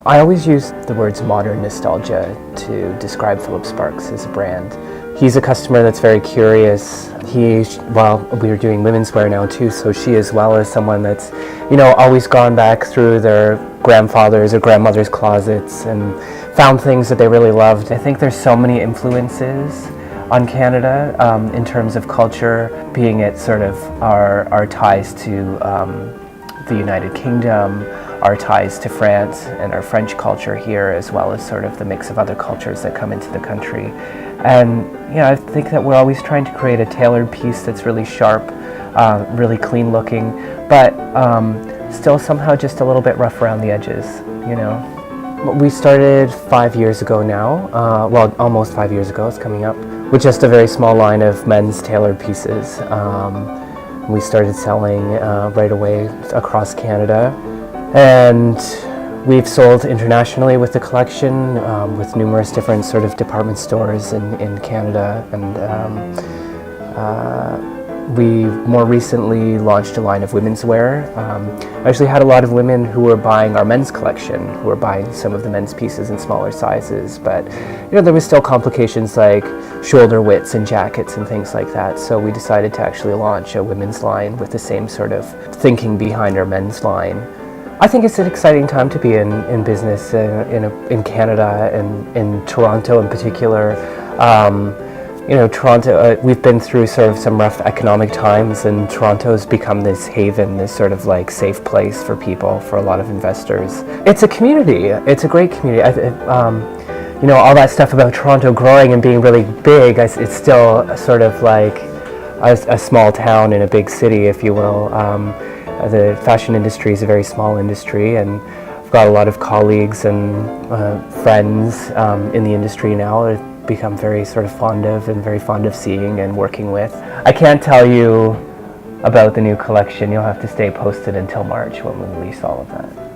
I always use the words modern nostalgia to describe Philip Sparks as a brand. He's a customer that's very curious. We are doing women's wear now too, so she as well is someone that's, always gone back through their grandfather's or grandmother's closets and found things that they really loved. I think there's so many influences on Canada in terms of culture, being it sort of our ties to the United Kingdom, our ties to France and our French culture here, as well as sort of the mix of other cultures that come into the country. And I think that we're always trying to create a tailored piece that's really sharp, really clean looking, but still somehow just a little bit rough around the edges, We started 5 years ago now, almost 5 years ago, it's coming up, with just a very small line of men's tailored pieces. We started selling right away across Canada, and we've sold internationally with the collection, with numerous different sort of department stores in Canada, and we more recently launched a line of women's wear. I actually had a lot of women who were buying our men's collection, who were buying some of the men's pieces in smaller sizes, but there was still complications like shoulder widths and jackets and things like that, so we decided to actually launch a women's line with the same sort of thinking behind our men's line. I think it's an exciting time to be in business in Canada and in Toronto in particular. Toronto, we've been through sort of some rough economic times, and Toronto's become this haven, this sort of like safe place for people, for a lot of investors. It's a community. It's a great community. All that stuff about Toronto growing and being really big, it's still sort of like a small town in a big city, if you will. The fashion industry is a very small industry, and I've got a lot of colleagues and friends in the industry now that I've become very sort of fond of seeing and working with. I can't tell you about the new collection. You'll have to stay posted until March when we release all of that.